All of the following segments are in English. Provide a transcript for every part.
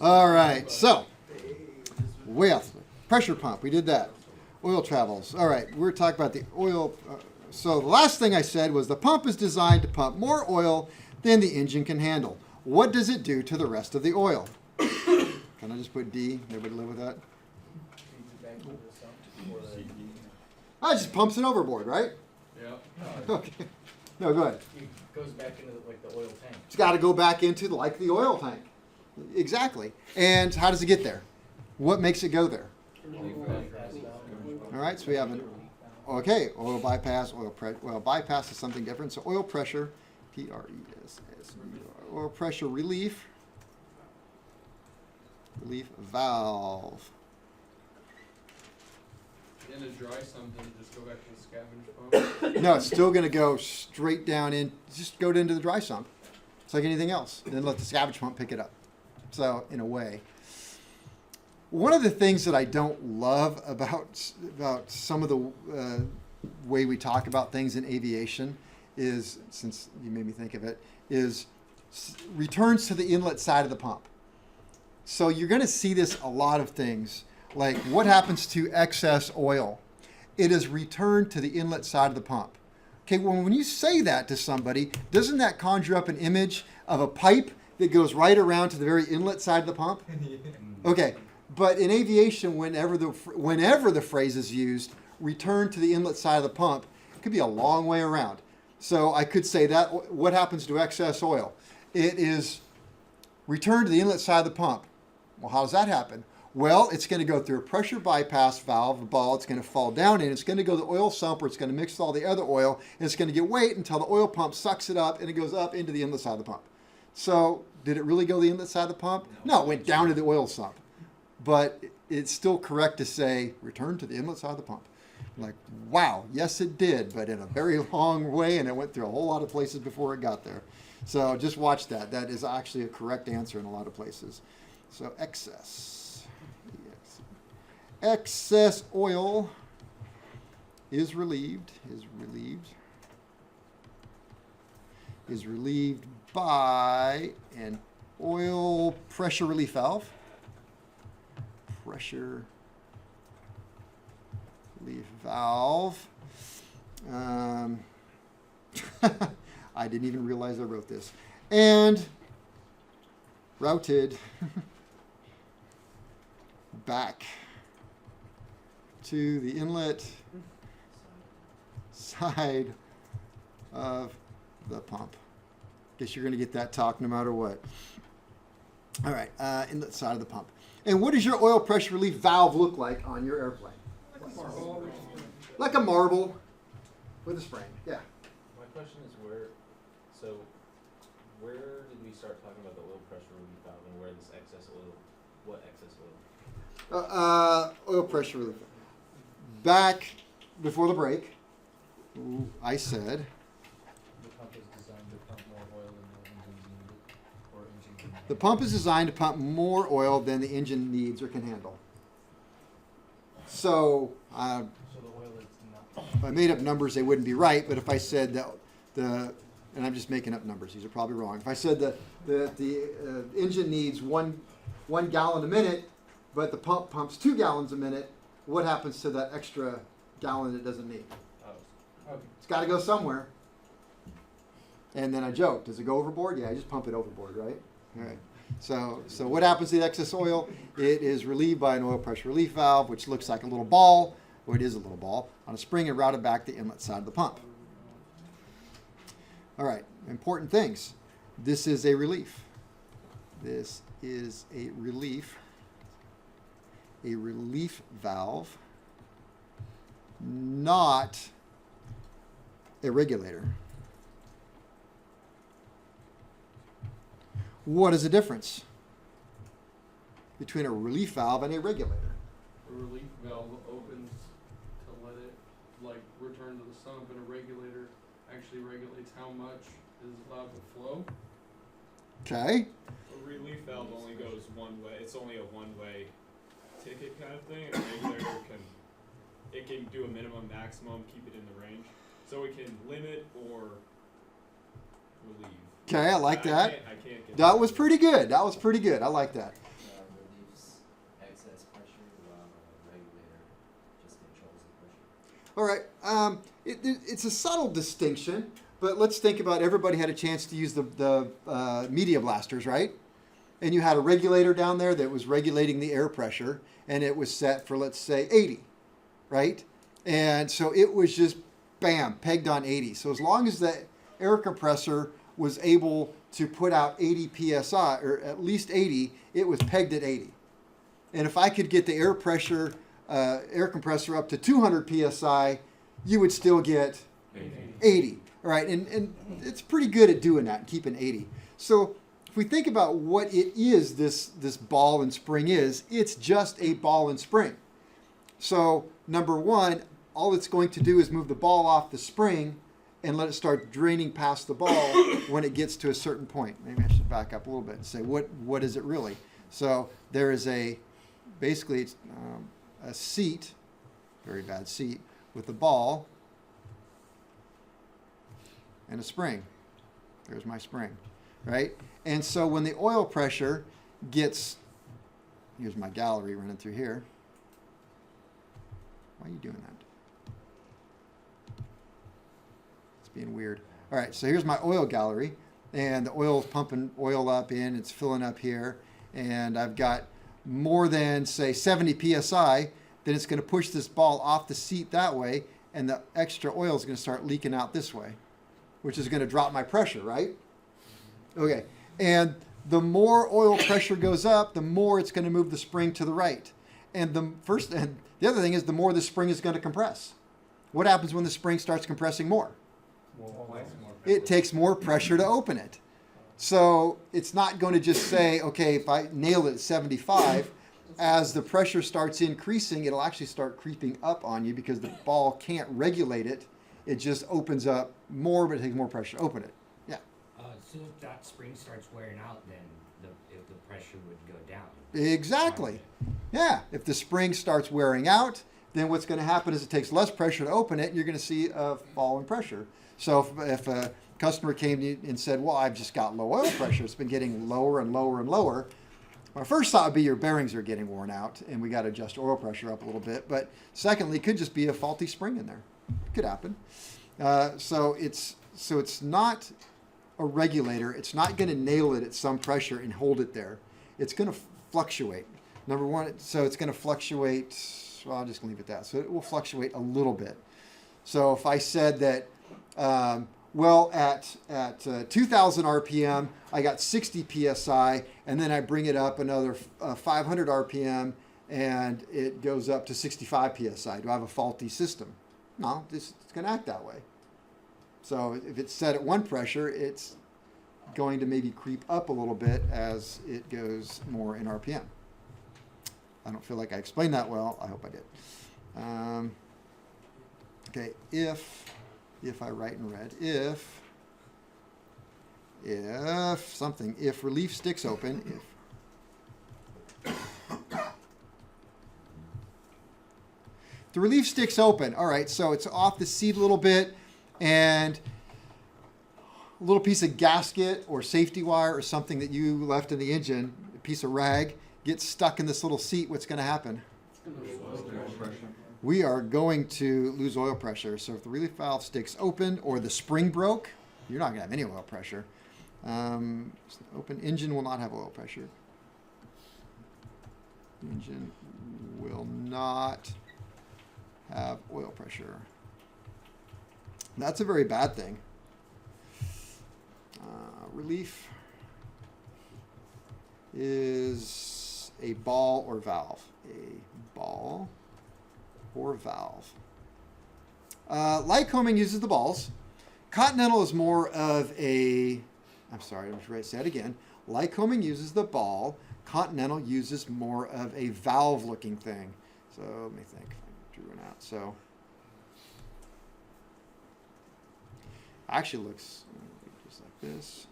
All right, so with pressure pump, we did that. Oil travels. All right, we're talking about the oil. So the last thing I said was the pump is designed to pump more oil than the engine can handle. What does it do to the rest of the oil? Can I just put D? Everybody live with that? I just pumps it overboard, right? Yeah. Okay. No, go ahead. It goes back into the oil tank. It's got to go back into the oil tank. Exactly. And how does it get there? What makes it go there? All right, so we have oil bypass, oil bypass is something different. So oil pressure, P-R-E-S-S-U-R, oil pressure relief valve. In a dry sump, does it just go back to the scavenge pump? No, it's still going to go straight down just go into the dry sump. It's like anything else. And then let the scavenge pump pick it up. So, in a way. One of the things that I don't love about some of the way we talk about things in aviation is, since you made me think of it, is returns to the inlet side of the pump. So you're going to see this a lot of things, like what happens to excess oil? It is returned to the inlet side of the pump. Okay, well, when you say that to somebody, doesn't that conjure up an image of a pipe that goes right around to the very inlet side of the pump? Okay, but in aviation, whenever the phrase is used, return to the inlet side of the pump, it could be a long way around. So I could say that what happens to excess oil? It is returned to the inlet side of the pump. Well, how does that happen? Well, it's going to go through a pressure bypass valve, a ball. It's going to fall down in. It's going to go to the oil sump where it's going to mix with all the other oil. And it's going to get weight until the oil pump sucks it up and it goes up into the inlet side of the pump. So did it really go to the inlet side of the pump? No, it went down to the oil sump. But it's still correct to say return to the inlet side of the pump. I'm like, wow, yes it did, but in a very long way, and it went through a whole lot of places before it got there. So just watch that. That is actually a correct answer in a lot of places. So excess oil is relieved by an oil pressure relief valve. Pressure relief valve. I didn't even realize I wrote this. And routed back to the inlet side of the pump. Guess you're going to get that talk no matter what. All right, inlet side of the pump. And what does your oil pressure relief valve look like on your airplane? Like a marble with a spring. Yeah. My question is where did we start talking about the oil pressure relief valve and where this excess oil, what excess oil? Oil pressure relief. Back before the break, I said The pump is designed to pump more oil than the engine needed, or engine can handle. the pump is designed to pump more oil than the engine needs or can handle. So So the oil is not. if I made up numbers, they wouldn't be right. But if I said that and I'm just making up numbers, these are probably wrong. If I said that the engine needs one gallon a minute, but the pump pumps 2 gallons a minute, what happens to that extra gallon it doesn't need? Okay. It's got to go somewhere. And then I joked, does it go overboard? Yeah, I just pump it overboard, right? All right. So what happens to the excess oil? It is relieved by an oil pressure relief valve, which looks like a little ball, or it is a little ball, on a spring and routed back the inlet side of the pump. All right, important things. This is a relief. This is a relief valve, not a regulator. What is the difference between a relief valve and a regulator? A relief valve opens to let it return to the sump, and a regulator actually regulates how much is allowed to flow. Okay. A relief valve only goes one way. It's only a one-way ticket kind of thing. And a regulator can do a minimum, maximum, keep it in the range. So it can limit or relieve. Okay, I like that. I can't get That was pretty good. I like that. All right. It's a subtle distinction, but let's think about everybody had a chance to use the media blasters, right? And you had a regulator down there that was regulating the air pressure, and it was set for, let's say, 80, right? And so it was just, bam, pegged on 80. So as long as the air compressor was able to put out 80 psi, or at least 80, it was pegged at 80. And if I could get the air pressure, air compressor up to 200 psi, you would still get 80. All right, and it's pretty good at doing that, keeping 80. So if we think about what it is, this ball and spring is, it's just a ball and spring. So number one, all it's going to do is move the ball off the spring and let it start draining past the ball when it gets to a certain point. Maybe I should back up a little bit and say, what is it really? So there is basically it's a seat, very bad seat, with a ball and a spring. There's my spring, right? And so when the oil pressure gets, here's my gallery running through here. Why are you doing that? It's being weird. All right, so here's my oil gallery, and the oil is pumping oil up in, it's filling up here, and I've got more than, say, 70 psi, then it's going to push this ball off the seat that way, and the extra oil is going to start leaking out this way, which is going to drop my pressure, right? Okay, and the more oil pressure goes up, the more it's going to move the spring to the right. And the other thing is the more the spring is going to compress. What happens when the spring starts compressing more? It takes more pressure to open it. So it's not going to just say, okay, if I nail it at 75, as the pressure starts increasing, it'll actually start creeping up on you because the ball can't regulate it. It just opens up more, but it takes more pressure to open it. Yeah. So if that spring starts wearing out, then if the pressure would go down. Exactly. Yeah. If the spring starts wearing out, then what's going to happen is it takes less pressure to open it, and you're going to see a fall in pressure. So if a customer came to you and said, well, I've just got low oil pressure, it's been getting lower and lower and lower, my first thought would be your bearings are getting worn out, and we got to adjust oil pressure up a little bit. But secondly, it could just be a faulty spring in there. It could happen. So it's not a regulator. It's not going to nail it at some pressure and hold it there. It's going to fluctuate. Number one, so it's going to fluctuate. Well, I'm just going to leave it at that. So it will fluctuate a little bit. So if I said that, well, at 2,000 RPM, I got 60 PSI, and then I bring it up another 500 RPM, and it goes up to 65 PSI. Do I have a faulty system? No, it's going to act that way. So if it's set at one pressure, it's going to maybe creep up a little bit as it goes more in RPM. I don't feel like I explained that well. I hope I did. Okay, if I write in red, if relief sticks open, the relief sticks open. All right, so it's off the seat a little bit, and a little piece of gasket or safety wire or something that you left in the engine, a piece of rag, gets stuck in this little seat. What's going to happen? We are going to lose oil pressure. So if the relief valve sticks open or the spring broke, you're not going to have any oil pressure. Open engine will not have oil pressure. Engine will not have oil pressure. That's a very bad thing. Relief is a ball or valve. A ball or valve. Lycoming uses the balls. Continental is more of a, I'm sorry, I'm going to say it again. Lycoming uses the ball. Continental uses more of a valve-looking thing. So let me think. I drew one out. So actually looks just like this.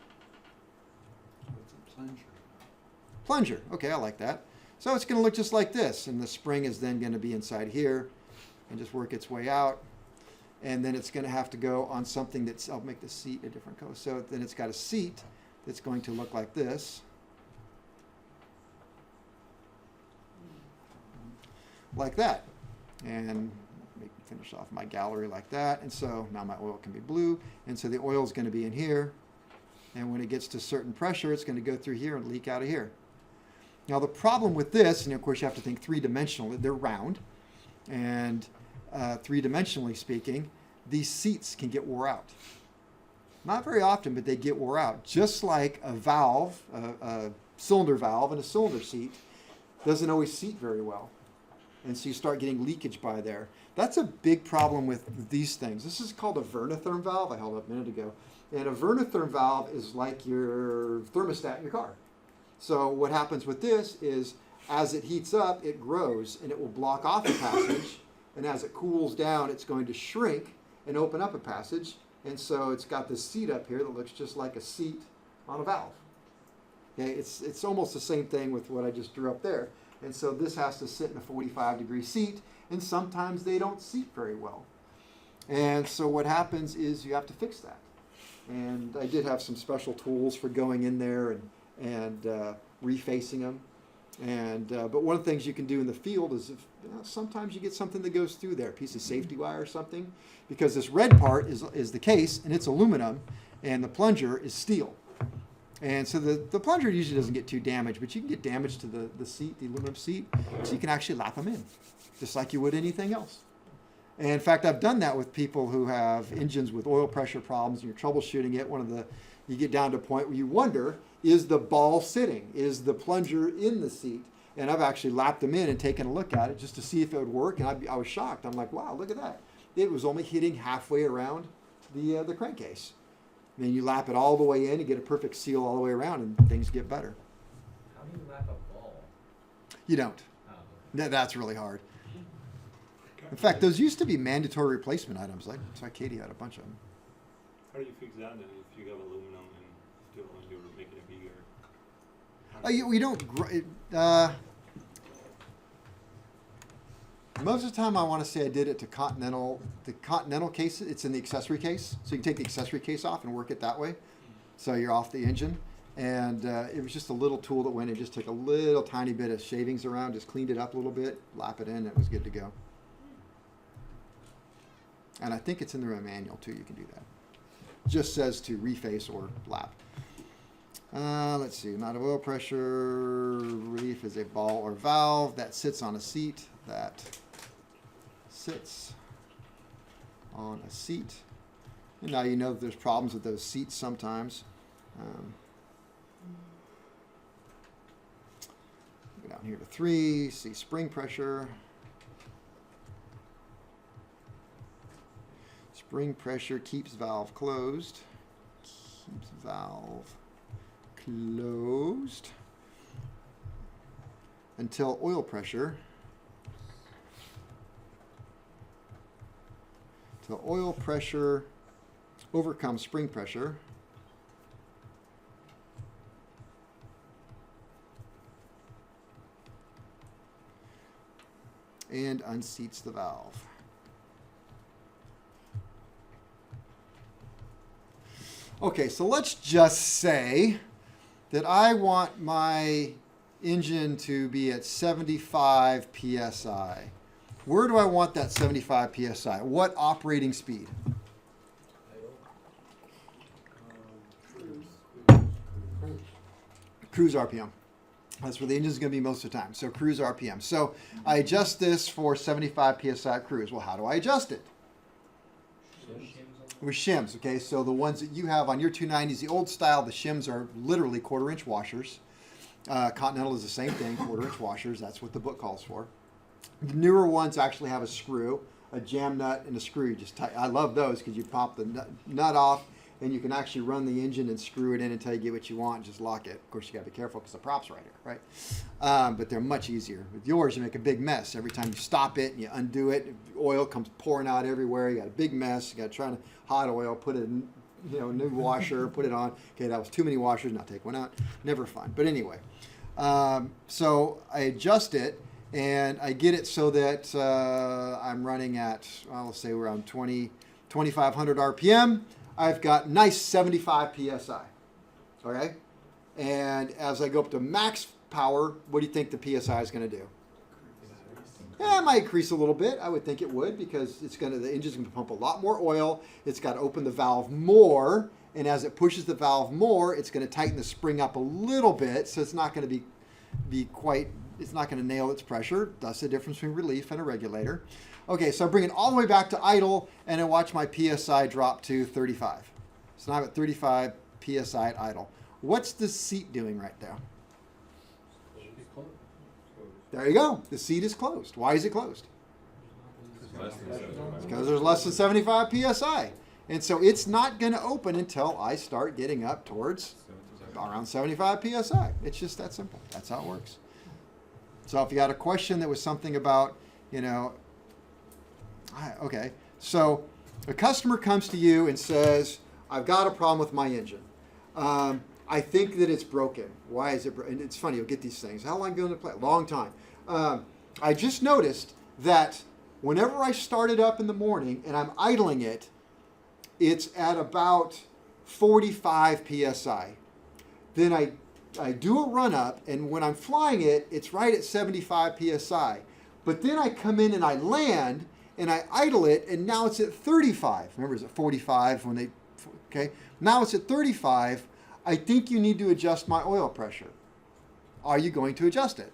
It's a plunger. Plunger. Okay, I like that. So it's going to look just like this, and the spring is then going to be inside here and just work its way out. And then it's going to have to go on something that's, I'll make the seat a different color. So then it's got a seat that's going to look like this. Like that. And make finish off my gallery like that. And so now my oil can be blue. And so the oil is going to be in here. And when it gets to certain pressure, it's going to go through here and leak out of here. Now the problem with this, and of course you have to think three-dimensionally, they're round. And three-dimensionally speaking, these seats can get wore out. Not very often, but they get wore out. Just like a valve, a cylinder valve and a cylinder seat doesn't always seat very well. And so you start getting leakage by there. That's a big problem with these things. This is called a Vernotherm valve. I held it up a minute ago. And a Vernotherm valve is like your thermostat in your car. So what happens with this is as it heats up, it grows and it will block off a passage. And as it cools down, it's going to shrink and open up a passage. And so it's got this seat up here that looks just like a seat on a valve. Okay, it's almost the same thing with what I just drew up there. And so this has to sit in a 45-degree seat, and sometimes they don't seat very well. And so what happens is you have to fix that. And I did have some special tools for going in there and refacing them. And but one of the things you can do in the field is if sometimes you get something that goes through there, a piece of safety wire or something, because this red part is the case and it's aluminum, and the plunger is steel. And so the plunger usually doesn't get too damaged, but you can get damage to the seat, the aluminum seat, so you can actually lap them in, just like you would anything else. And in fact, I've done that with people who have engines with oil pressure problems, and you're troubleshooting it. You get down to a point where you wonder, is the ball sitting? Is the plunger in the seat? And I've actually lapped them in and taken a look at it just to see if it would work, and I was shocked. I'm like, wow, look at that. It was only hitting halfway around the crankcase. And then you lap it all the way in and get a perfect seal all the way around, and things get better. How do you lap a ball? You don't. Oh, That's really hard. In fact, those used to be mandatory replacement items. So Katie had a bunch of them. How do you fix that then if you have aluminum and steel and you're making it bigger? We don't. Most of the time, I want to say I did it to Continental. The Continental case, it's in the accessory case, so you can take the accessory case off and work it that way. So you're off the engine, and it was just a little tool that went and just took a little tiny bit of shavings around, just cleaned it up a little bit, lap it in, and it was good to go. And I think it's in the manual too. You can do that. Just says to reface or lap. Let's see. Amount of oil pressure relief is a ball or valve that sits on a seat. That sits on a seat. And now you know that there's problems with those seats sometimes. Go down here to 3. See spring pressure. Spring pressure keeps valve closed. Keeps valve closed until oil pressure. Till oil pressure overcomes spring pressure. And unseats the valve. Okay, so let's just say that I want my engine to be at 75 PSI. Where do I want that 75 PSI? What operating speed? Cruise RPM. That's where the engine's going to be most of the time. So cruise RPM. So I adjust this for 75 PSI cruise. Well, how do I adjust it? With shims, okay? So the ones that you have on your 290s, the old style, the shims are literally 1/4-inch washers. Continental is the same thing, 1/4-inch washers. That's what the book calls for. The newer ones actually have a screw, a jam nut, and a screw. You just I love those because you pop the nut off, and you can actually run the engine and screw it in until you get what you want and just lock it. Of course, you got to be careful because the prop's right here, right? But they're much easier. With yours, you make a big mess. Every time you stop it and you undo it, oil comes pouring out everywhere. You got a big mess. You got to try to hot oil, put it in, a new washer, put it on. Okay, that was too many washers. Now take one out. Never fun. But anyway, so I adjust it. And I get it so that I'm running at, well, let's say around 2,500 RPM. I've got nice 75 PSI, okay? And as I go up to max power, what do you think the PSI is going to do? Yeah, it might increase a little bit. I would think it would because the engine's gonna pump a lot more oil. It's got to open the valve more, and as it pushes the valve more, it's gonna tighten the spring up a little bit, so it's not gonna it's not gonna nail its pressure. That's the difference between relief and a regulator. Okay, so I bring it all the way back to idle, and I watch my PSI drop to 35. So now I'm at 35 PSI at idle. What's the seat doing right there? There you go. The seat is closed. Why is it closed? Less than 75. Because there's less than 75 PSI. And so it's not going to open until I start getting up towards around 75 PSI. It's just that simple. That's how it works. So if you got a question that was something about, okay. So a customer comes to you and says, I've got a problem with my engine. I think that it's broken. Why is it broken? And it's funny, you'll get these things. How long going to play? Long time. I just noticed that whenever I start it up in the morning and I'm idling it, it's at about 45 PSI. Then I do a run up, and when I'm flying it, it's right at 75 PSI. But then I come in and I land, and I idle it, and now it's at 35. Remember, it's at 45 when they, okay? Now it's at 35. I think you need to adjust my oil pressure. Are you going to adjust it?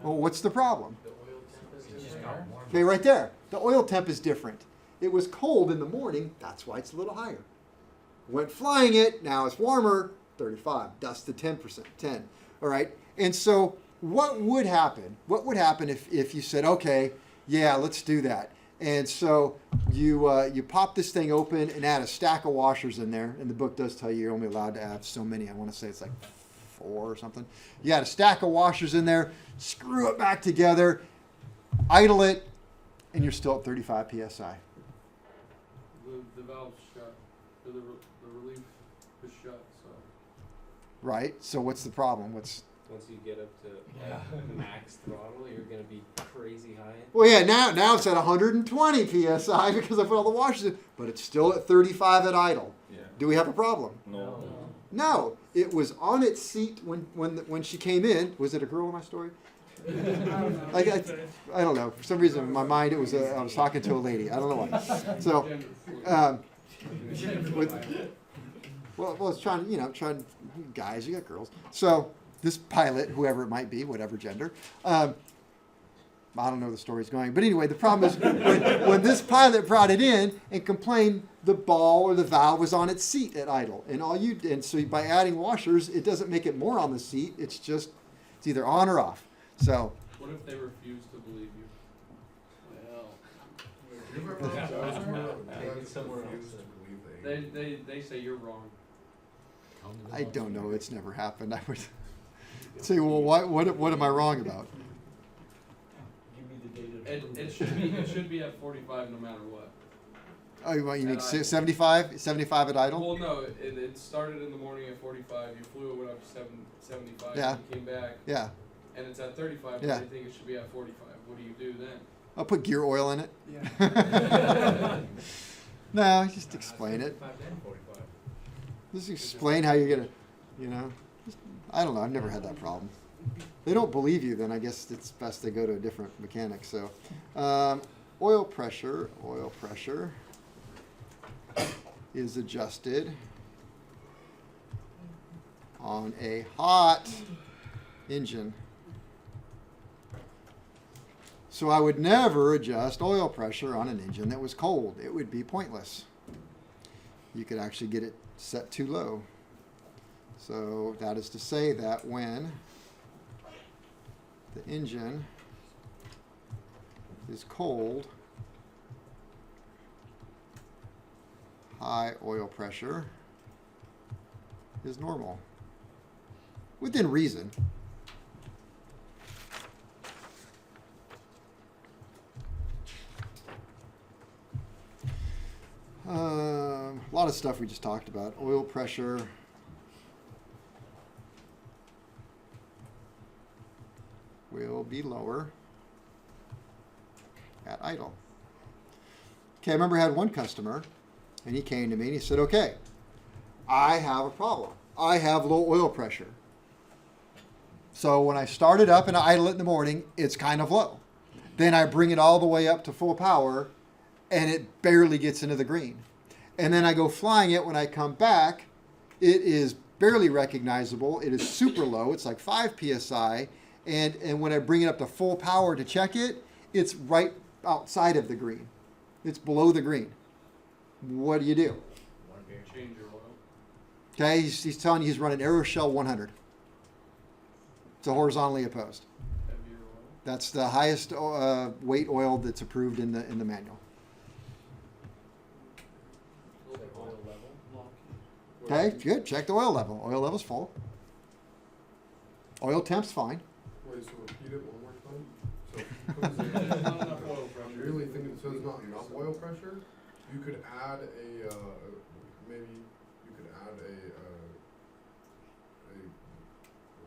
Well, what's the problem? It just got warmer. Okay, right there. The oil temp is different. It was cold in the morning, that's why it's a little higher. Went flying it, now it's warmer, 35. Dust to 10%, 10. All right? And so what would happen? What would happen if you said, okay, yeah, let's do that. And so you pop this thing open and add a stack of washers in there. And the book does tell you you're only allowed to have so many. I want to say it's like 4 or something. You add a stack of washers in there, screw it back together, idle it, and you're still at 35 PSI. The valve's shut, or the relief is shut, so. Right? So what's the problem? Once you get up to max throttle, you're gonna be crazy high. Well, yeah, now it's at 120 PSI because I put all the washers in, but it's still at 35 at idle. Yeah. Do we have a problem? No. No, it was on its seat when she came in. Was it a girl in my story? I don't know. For some reason, in my mind, I was talking to a lady. I don't know why. So, well, I was trying, guys, you got girls. So this pilot, whoever it might be, whatever gender, I don't know where the story's going. But anyway, the problem is when this pilot brought it in and complained, the ball or the valve was on its seat at idle. And so by adding washers, it doesn't make it more on the seat. It's either on or off. So What if they refuse to believe you? Take it somewhere else. They say you're wrong. Come to the I boat. don't know. It's never happened. I would say, well, what am I wrong about? Give me the data. to It prove it should be at 45 no matter what. Oh, you mean At idle. 75? 75 at idle? Well, no, it started in the morning at 45. You flew it went up to 75. Yeah. You came back, Yeah. and it's at 35. Yeah. But I think it should be at 45. What do you do then? I'll put gear oil in it. Yeah. No, just explain it. Just explain how you're gonna, I don't know. I've never had that problem. They don't believe you, then I guess it's best to go to a different mechanic. So, oil pressure is adjusted on a hot engine. So I would never adjust oil pressure on an engine that was cold. It would be pointless. You could actually get it set too low. So that is to say that when the engine is cold, high oil pressure is normal. Within reason. A lot of stuff we just talked about. Oil pressure. Will be lower at idle. Okay, I remember I had one customer, and he came to me and he said, okay, I have a problem. I have low oil pressure. So when I start it up and I idle it in the morning, it's kind of low. Then I bring it all the way up to full power, and it barely gets into the green. And then I go flying it. When I come back, it is barely recognizable. It is super low. It's like 5 psi. And when I bring it up to full power to check it, it's right outside of the green. It's below the green. What do you do? One beer. Change your oil. Okay, he's telling you he's running Aeroshell 100. It's a horizontally opposed. Heavier oil. That's the highest weight oil that's approved in the manual. Check oil level. Okay, good. Check the oil level. Oil level's full. Oil temp's fine. Wait, so repeat it one more time? So, There's not enough oil you pressure. really think it says not enough oil pressure? You could add a, maybe you could add a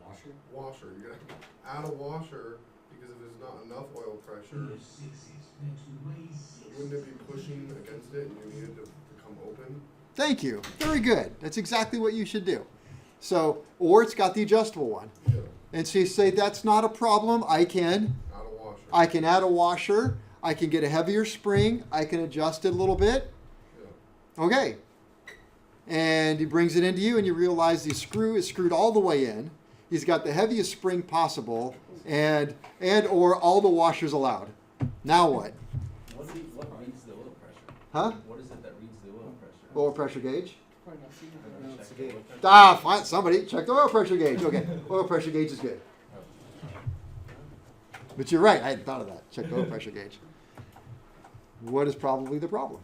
Washer? washer. You could add a washer, because if there's not enough oil pressure, wouldn't it be pushing against it and you need it to become open? Thank you. Very good. That's exactly what you should do. So, or it's got the adjustable one. Yeah, And so you say, that's not a problem. I can add a washer. add a washer. I can get a heavier spring. I can adjust it a little bit. Yeah. Okay. And he brings it into you, and you realize the screw is screwed all the way in. He's got the heaviest spring possible, and or all the washers allowed. Now what? What reads the oil pressure? Huh? What is it that reads the oil pressure? Oil pressure gauge? Check the oil pressure. Ah, fine. Somebody check the oil pressure gauge. Okay. Oil pressure gauge is good. But you're right. I hadn't thought of that. Check the oil pressure gauge. What is probably the problem?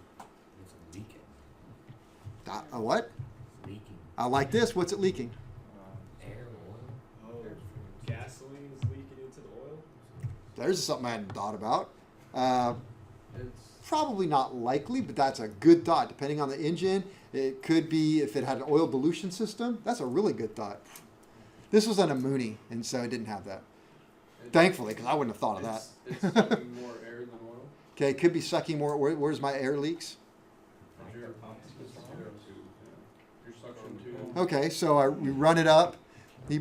It's leaking. A what? Leaking. I like this. What's it leaking? Air, oil. Oh, gasoline is leaking into the oil? There's something I hadn't thought about. It's Probably not likely, but that's a good thought. Depending on the engine, it could be if it had an oil dilution system. That's a really good thought. This was on a Mooney, and so it didn't have that. Thankfully, because I wouldn't have thought of that. It's sucking more air than oil. Okay, it could be sucking more. Where's my air leaks? Your suction tube. Okay, so we run it up. He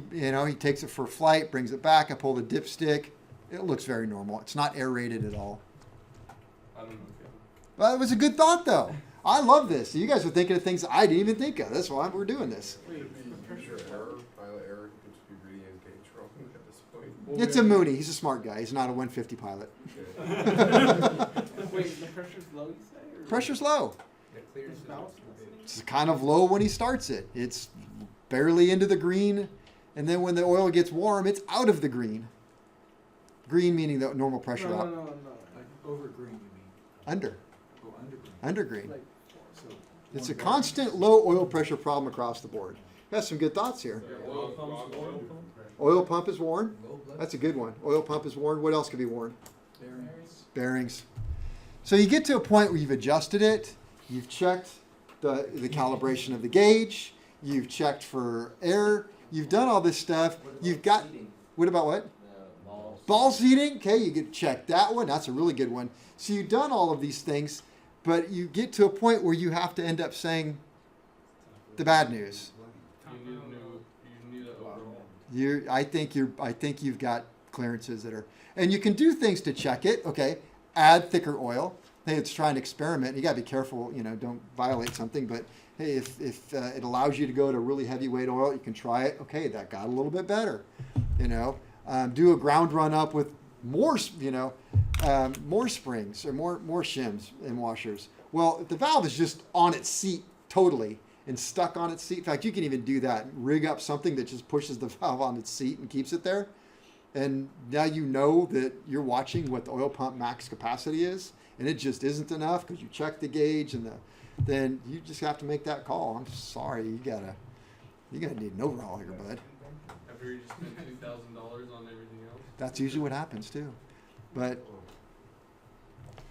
takes it for flight, brings it back. I pull the dipstick. It looks very normal. It's not aerated at all. I don't know if Well, it was a good thought, though. I love this. You guys are thinking of things I didn't even think of. That's why we're doing this. Could be user error, pilot error, could just be reading his gauge wrong at this point. It's a Mooney. He's a smart guy. He's not a 150 pilot. Wait, the pressure's low, you say? Or Pressure's low. It clears It's it. balanced? It's kind of low when he starts it. It's barely into the green, and then when the oil gets warm, it's out of the green. Green meaning the normal pressure No, out. no. Like over green, you mean? Under. Go under green. Under green. Like, So It's a one bar- constant low oil pressure problem across the board. Got some good thoughts here. Oil pumps, oil pump? Oil pump is worn. Low blood That's a good one. Oil pump is worn. What else could be worn? bearings. Bearings. So you get to a point where you've adjusted it, you've checked the calibration of the gauge, you've checked for air, you've done all this stuff. You've got, what about what? Balls. Ball seating, okay, you get to check that one. That's a really good one. So you've done all of these things, but you get to a point where you have to end up saying the bad news. you need an overhaul. I think you've got clearances that are, and you can do things to check it. Okay, add thicker oil. Hey, it's trying to experiment. You got to be careful. Don't violate something. But hey, if it allows you to go to really heavyweight oil, you can try it. Okay, that got a little bit better. Do a ground run up with more springs or more shims and washers. Well, if the valve is just on its seat totally and stuck on its seat. In fact, you can even do that. Rig up something that just pushes the valve on its seat and keeps it there. And now you know that you're watching what the oil pump max capacity is, and it just isn't enough because you checked the gauge then you just have to make that call. I'm sorry, you're gonna need an overhaul here, bud. After you just spent $2,000 on everything else. That's usually what happens too. But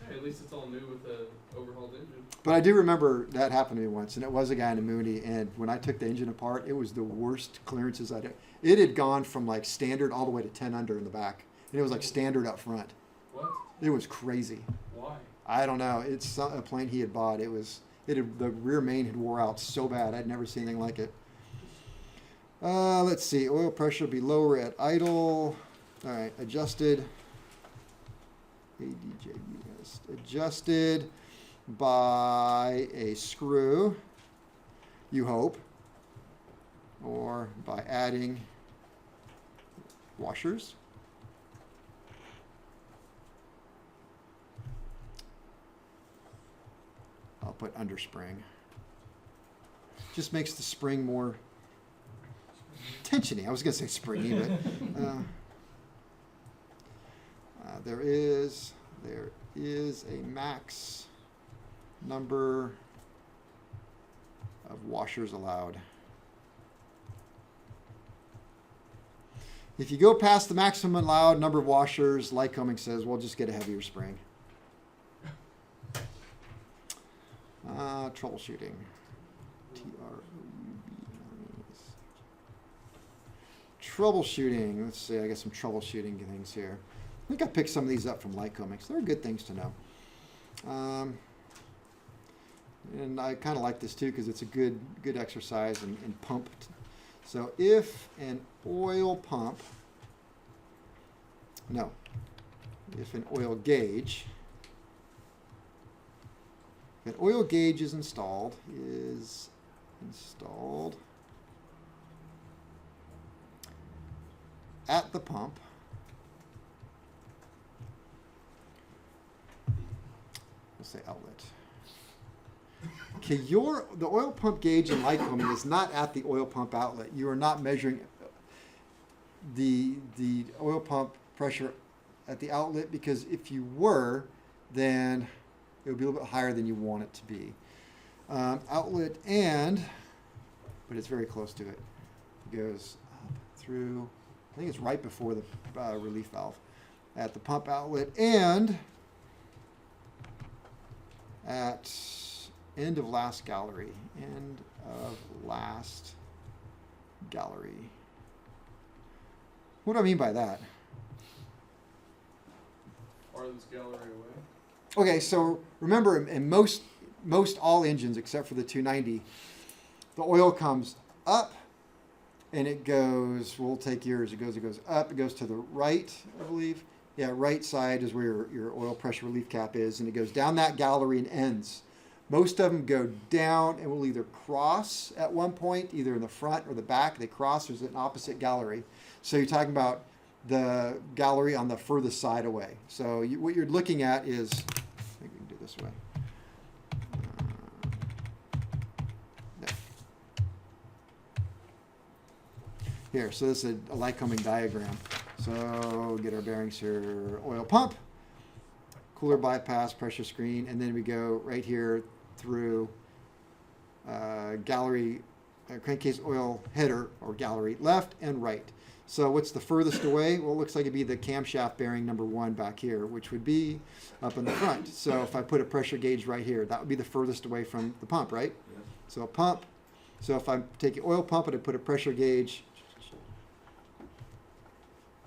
Hey, at least it's all new with the overhauled engine. But I do remember that happened to me once, and it was a guy in a Mooney, and when I took the engine apart, it was the worst clearances I'd. It had gone from like standard all the way to 10 under in the back, and it was like standard up front. What? It was crazy. Why? I don't know. It's a plane he had bought. The rear main had wore out so bad. I'd never seen anything like it. Let's see. Oil pressure will be lower at idle. All right, adjusted. ADJUS, adjusted by a screw, you hope, or by adding washers. I'll put underspring. Just makes the spring more tensiony. I was going to say springy, but there is a max number of washers allowed. If you go past the maximum allowed number of washers, Lycoming says, well, just get a heavier spring. Troubleshooting. Troubleshooting. Let's see, I got some troubleshooting things here. I think I picked some of these up from Lycoming, so they're good things to know. And I kind of like this too because it's a good exercise in pump. So if an oil pump, no, if an oil gauge, if an oil gauge is installed at the pump, let's say outlet. Okay, the oil pump gauge in Lycoming is not at the oil pump outlet. You are not measuring the oil pump pressure at the outlet, because if you were, then it would be a little bit higher than you want it to be. Outlet but it's very close to it. It goes up through, I think it's right before the relief valve. At the pump outlet and at end of last gallery. End of last gallery. What do I mean by that? Farthest gallery away. Okay, so remember, in most all engines except for the 290, the oil comes up and it goes, we'll take yours, it goes up, it goes to the right, I believe. Yeah, right side is where your oil pressure relief cap is, and it goes down that gallery and ends. Most of them go down and will either cross at one point, either in the front or the back. They cross, there's an opposite gallery. So you're talking about the gallery on the furthest side away. So what you're looking at is, I think we can do it this way. There. Here, so this is a Lycoming diagram. So get our bearings here, oil pump, cooler bypass, pressure screen, and then we go right here through gallery, crankcase oil header or gallery, left and right. So what's the furthest away? Well, it looks like it'd be the camshaft bearing number 1 back here, which would be up in the front. So if I put a pressure gauge right here, that would be the furthest away from the pump, right? Yeah. So a pump. So if I take an oil pump and I put a pressure gauge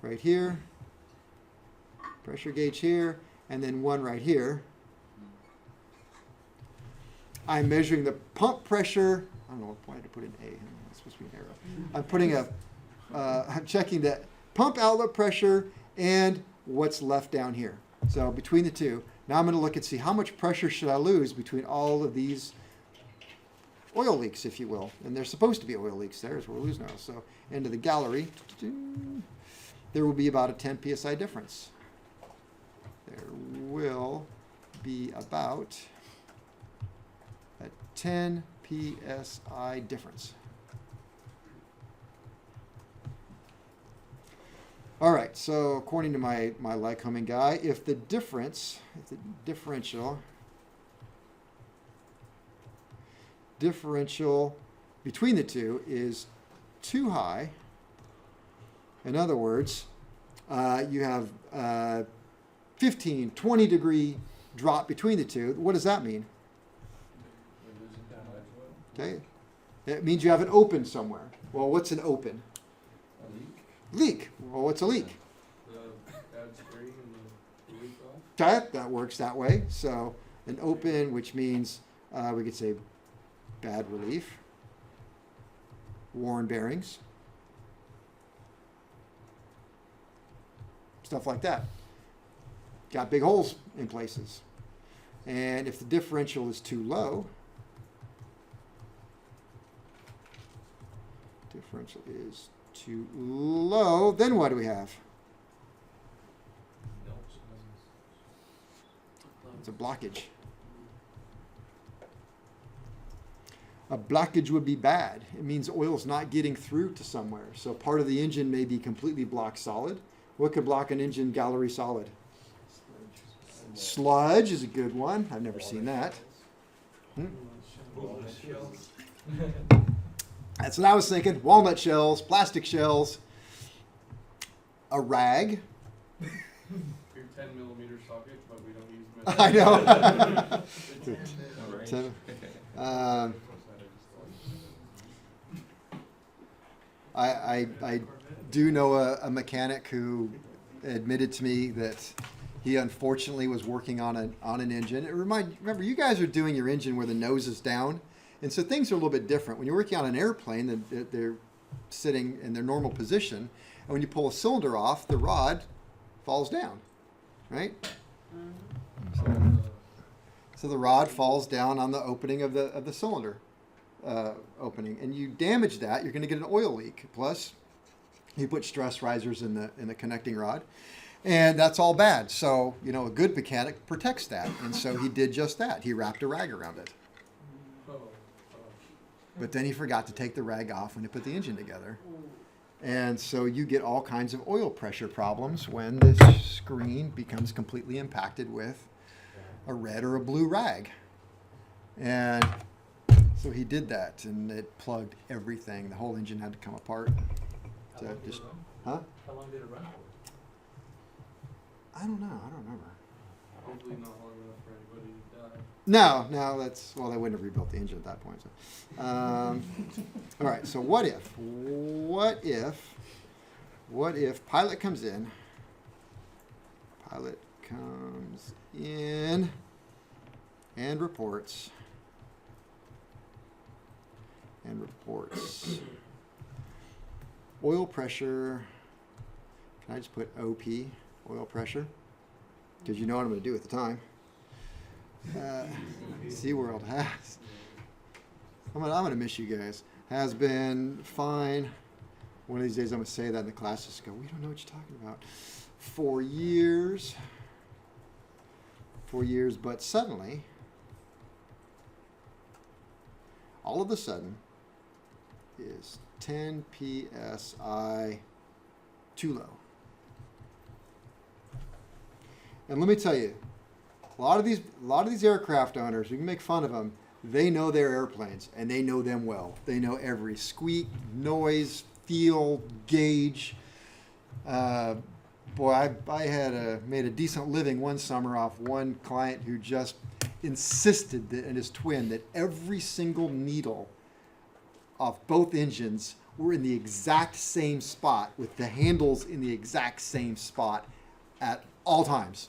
right here, pressure gauge here, and then one right here, I'm measuring the pump pressure. I don't know what point to put in A. It's supposed to be an arrow. I'm putting I'm checking the pump outlet pressure and what's left down here. So between the two, now I'm going to look and see how much pressure should I lose between all of these oil leaks, if you will. And there's supposed to be oil leaks there, as we're losing oil. So into the gallery, there will be about a 10 psi difference. There will be about a 10 psi difference. All right, so according to my Lycoming guy, if the differential between the two is too high, in other words, you have 15, 20 degree drop between the two. What does that mean? Okay, it means you have an open somewhere. Well, what's an open? Leak. Well, what's a leak? The bad spring and the leak off. Okay, that works that way. So an open, which means we could say bad relief, worn bearings, stuff like that. got big holes in places. And if the differential is too low, differential is too low, then what do we have? It's a blockage. A blockage would be bad. It means oil's not getting through to somewhere. So part of the engine may be completely blocked solid. What could block an engine gallery solid? Sludge is a good one. I've never seen that. That's what I was thinking. Walnut shells, plastic shells, a rag. Your 10mm socket, but we don't use metal. I know. I do know a mechanic who admitted to me that he unfortunately was working on an engine. Remember, you guys are doing your engine where the nose is down, and so things are a little bit different. When you're working on an airplane, they're sitting in their normal position, and when you pull a cylinder off, the rod falls down, right? So the rod falls down on the opening of the cylinder opening, and you damage that, you're going to get an oil leak. Plus, you put stress risers in the connecting rod, and that's all bad. So a good mechanic protects that, and so he did just that. He wrapped a rag around it, but then he forgot to take the rag off when he put the engine together, and so you get all kinds of oil pressure problems when the screen becomes completely impacted with a red or a blue rag. And so he did that, and it plugged everything. The whole engine had to come apart. How long did it run? Huh? How long did it run for? I don't know. I don't remember. Hopefully not long enough for anybody to die. No, they wouldn't have rebuilt the engine at that point. So. All right, so what if pilot comes in and reports oil pressure. Can I just put OP, oil pressure? Because you know what I'm going to do at the time. SeaWorld has. I'm gonna miss you guys. Has been fine. One of these days I'm going to say that in the class. Just go, we don't know what you're talking about. 4 years. 4 years, but suddenly, all of a sudden, is 10 psi too low. And let me tell you, a lot of these aircraft owners, you can make fun of them. They know their airplanes, and they know them well. They know every squeak, noise, feel, gauge. Boy, I had made a decent living one summer off one client who just insisted that, and his twin, that every single needle off both engines were in the exact same spot, with the handles in the exact same spot at all times.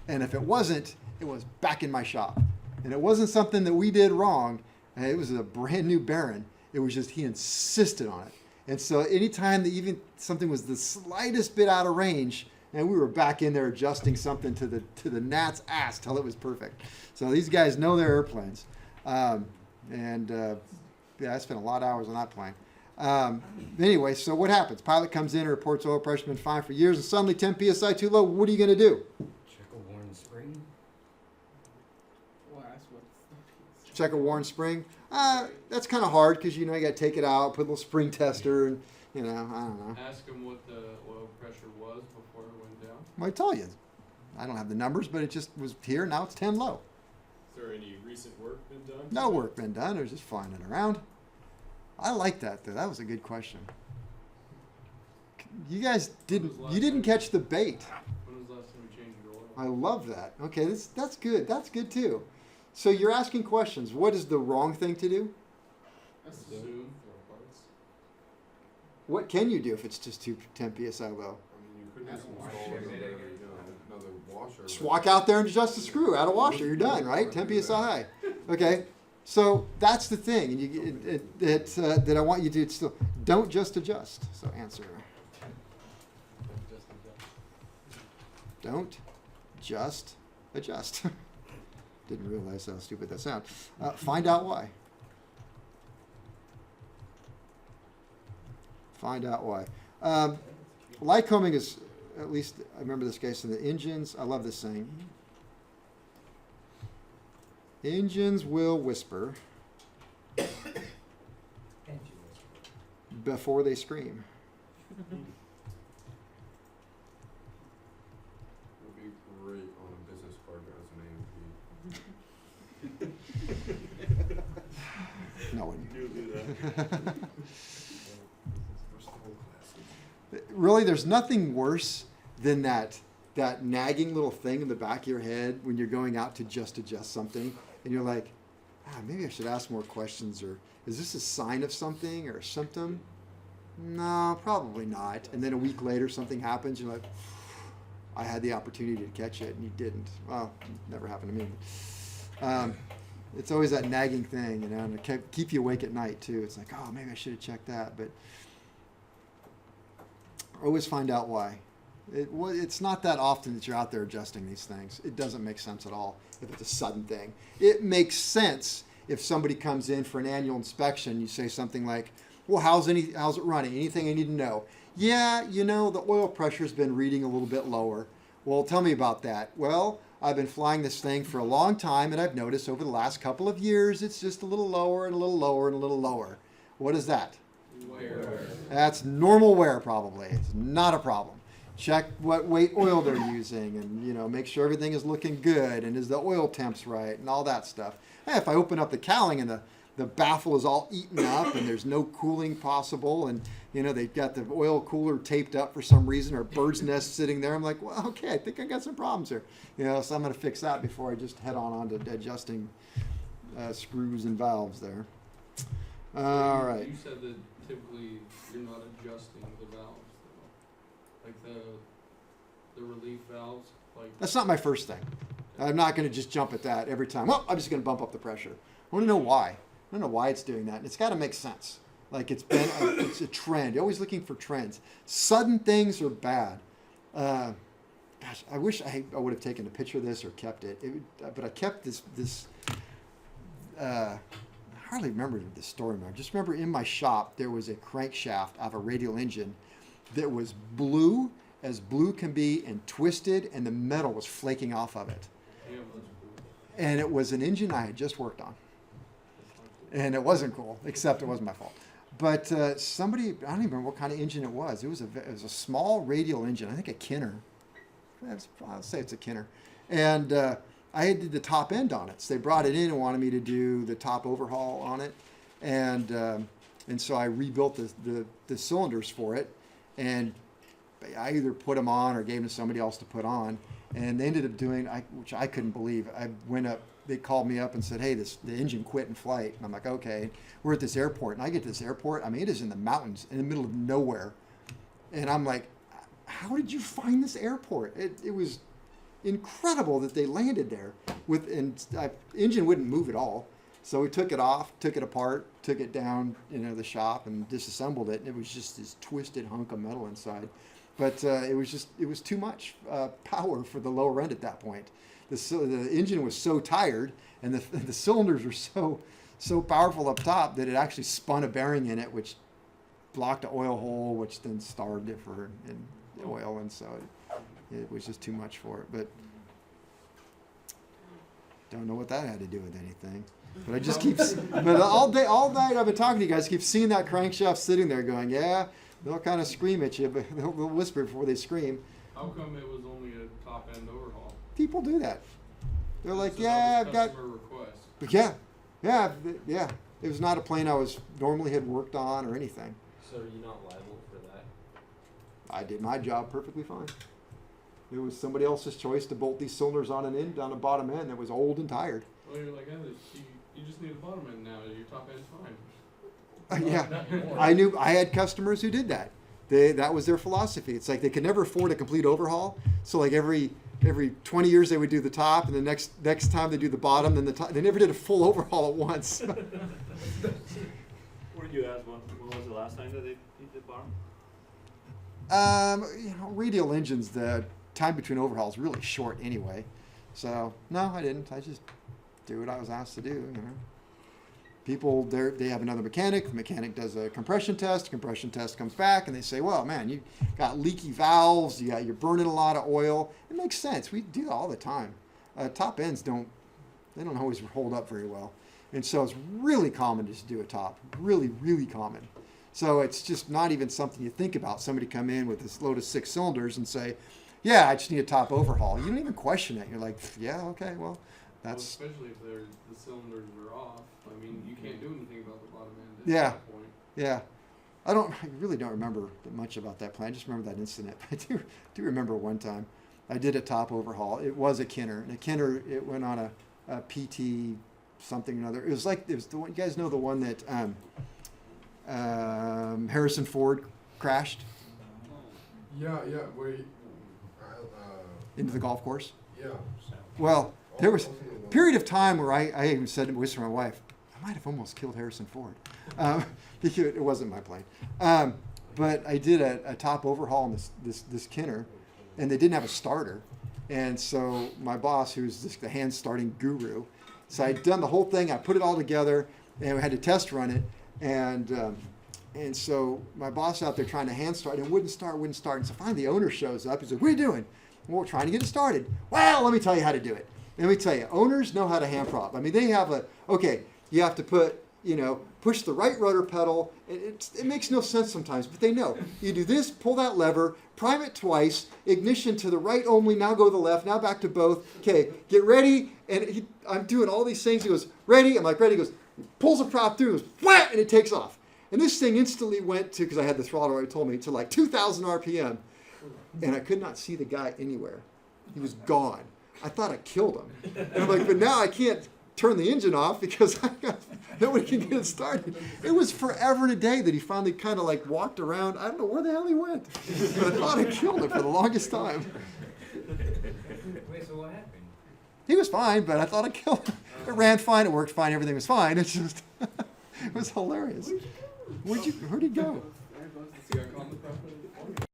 And if it wasn't, it was back in my shop. And it wasn't something that we did wrong. It was a brand new Baron. It was just he insisted on it. And so anytime that even something was the slightest bit out of range, and we were back in there adjusting something to the gnat's ass till it was perfect. So these guys know their airplanes. Yeah, I spent a lot of hours on that plane. Anyway, so what happens? Pilot comes in and reports oil pressure been fine for years, and suddenly 10 psi too low. What are you going to do? Check a worn spring. Well, that's what's Check a worn spring? That's kind of hard because, you got to take it out, put a little spring tester, and, I don't know. Ask them what the oil pressure was before it went down. Well, I tell you, I don't have the numbers, but it just was here. Now it's 10 low. Is there any recent work been done? No work been done. It was just flying it around. I like that, though. That was a good question. You guys didn't catch the bait. When was the last time we changed your oil? I love that. Okay, that's good. That's good, too. So you're asking questions. What is the wrong thing to do? Assume. What can you do if it's just 10 psi low? I mean, you could just install another washer. Just walk out there and adjust the screw, add a washer, you're done, right? 10 psi high. Okay, so that's the thing, and that I want you to still don't just adjust. So answer. Don't Adjust. Didn't realize how stupid that sounded. Find out why. Find out why. Lycoming is, at least I remember this case in the engines. I love this saying. Engines will whisper before they scream. Would be great on a business card resume. No one. You'll do that. Where's the whole class? Really, there's nothing worse than that nagging little thing in the back of your head when you're going out to just adjust something, and you're like, maybe I should ask more questions, or is this a sign of something or a symptom? No, probably not. And then a week later, something happens. You're like, I had the opportunity to catch it, and you didn't. Well, it never happened to me. It's always that nagging thing, and it keep you awake at night too. It's like, oh, maybe I should have checked that, but always find out why. It's not that often that you're out there adjusting these things. It doesn't make sense at all if it's a sudden thing. It makes sense if somebody comes in for an annual inspection. You say something like, well, how's it running? Anything I need to know? Yeah, the oil pressure's been reading a little bit lower. Well, tell me about that. Well, I've been flying this thing for a long time, and I've noticed over the last couple of years it's just a little lower and a little lower and a little lower. What is that? Wear. That's normal wear, probably. It's not a problem. Check what weight oil they're using, and make sure everything is looking good, and is the oil temps right, and all that stuff. Hey, if I open up the cowling and the baffle is all eaten up and there's no cooling possible, and they've got the oil cooler taped up for some reason, or a bird's nest sitting there, I'm like, well, okay, I think I got some problems here. So I'm going to fix that before I just head on to adjusting screws and valves there. All right. You said that typically you're not adjusting the valves, though. Like the relief valves. Like That's not my first thing. I'm not going to just jump at that every time. Well, I'm just going to bump up the pressure. I want to know why. I don't know why it's doing that. It's got to make sense. Like it's a trend. You're always looking for trends. Sudden things are bad. Gosh, I wish I would have taken a picture of this or kept it. But I kept this. I hardly remember the story. I just remember in my shop there was a crankshaft of a radial engine that was blue as blue can be and twisted, and the metal was flaking off of it. yeah, that's cool. And it was an engine I had just worked on. And it wasn't cool, except it wasn't my fault. But somebody, I don't even remember what kind of engine it was. It was a small radial engine, I think a Kinner. I'll say it's a Kinner. And I did the top end on it. So they brought it in and wanted me to do the top overhaul on it. And so I rebuilt the cylinders for it. And I either put them on or gave them to somebody else to put on. And they ended up doing, which I couldn't believe. I went up, they called me up and said, hey, the engine quit in flight. And I'm like, okay. We're at this airport. And I get to this airport. I mean, it is in the mountains, in the middle of nowhere. And I'm like, how did you find this airport? It was incredible that they landed there. Engine wouldn't move at all. So we took it off, took it apart, took it down, the shop and disassembled it. And it was just this twisted hunk of metal inside. But it was too much power for the lower end at that point. The engine was so tired, and the cylinders were so powerful up top that it actually spun a bearing in it, which blocked an oil hole, which then starved it in oil, and so it was just too much for it. But don't know what that had to do with anything. But I just but all night I've been talking to you guys, keep seeing that crankshaft sitting there going, yeah, they'll kind of scream at you, but they'll whisper before they scream. How come it was only a top end overhaul? People do that. They're like, So yeah, that I've was got, customer request. but yeah. It was not a plane I was normally had worked on or anything. So are you not liable for that? I did my job perfectly fine. It was somebody else's choice to bolt these cylinders on an end, on a bottom end that was old and tired. Well, you're like, you just need a bottom end now. Your top end's fine. Yeah, Not anymore. I knew I had customers who did that. That was their philosophy. It's like they could never afford a complete overhaul. So like every 20 years they would do the top, and the next time they do the bottom, then the top. They never did a full overhaul at once. What did you ask? When was the last time that they did the bottom? Radial engines, time between overhauls really short anyway. So no, I didn't. I just do what I was asked to do. You know, people they have another mechanic. The mechanic does a compression test. The compression test comes back, and they say, "Well, man, you got leaky valves. You're burning a lot of oil." It makes sense. We do that all the time. Top ends don't always hold up very well, and so it's really common to just do a top. Really, really common. So it's just not even something you think about. Somebody come in with this load of 6 cylinders and say, "Yeah, I just need a top overhaul." You don't even question it. You're like, "Yeah, okay, well, that's." Well, especially if the cylinders are off. I mean, you can't do anything about the bottom end at Yeah. that point. Yeah, I really don't remember much about that plan. I just remember that incident. I do remember one time I did a top overhaul. It was a Kenner, and a Kenner, it went on a PT something or another. It was the one, you guys know the one that Harrison Ford crashed Yeah, wait. into the golf course. Yeah. Well, there was Also the a one- period of time where I even said to my wife, I might have almost killed Harrison Ford. Because it wasn't my plane. But I did a top overhaul on this Kenner, and they didn't have a starter. And so my boss, who's just the hand starting guru, so I'd done the whole thing. I put it all together, and we had to test run it. And so my boss out there trying to hand start, and it wouldn't start. And so finally the owner shows up. He's like, "What are you doing?" "Well, we're trying to get it started." "Well, let me tell you how to do it." Let me tell you, owners know how to hand prop. I mean, they have you have to push the right rotor pedal. It makes no sense sometimes, but they know. You do this, pull that lever, prime it twice, ignition to the right only, now go to the left, now back to both. Okay, get ready. And I'm doing all these things. He goes, "Ready?" I'm like, "Ready." He goes, pulls the prop through, goes, whap, and it takes off. And this thing instantly went to, because I had the throttle already told me, to like 2,000 RPM. And I could not see the guy anywhere. He was gone. I thought I killed him. And I'm like, but now I can't turn the engine off because nobody can get it started. It was forever and a day that he finally kind of like walked around. I don't know where the hell he went. But I thought I killed him for the longest time. Wait, so what happened? He was fine, but I thought I killed him. It ran fine, it worked fine, everything was fine. It's just, it was hilarious. Where'd he go?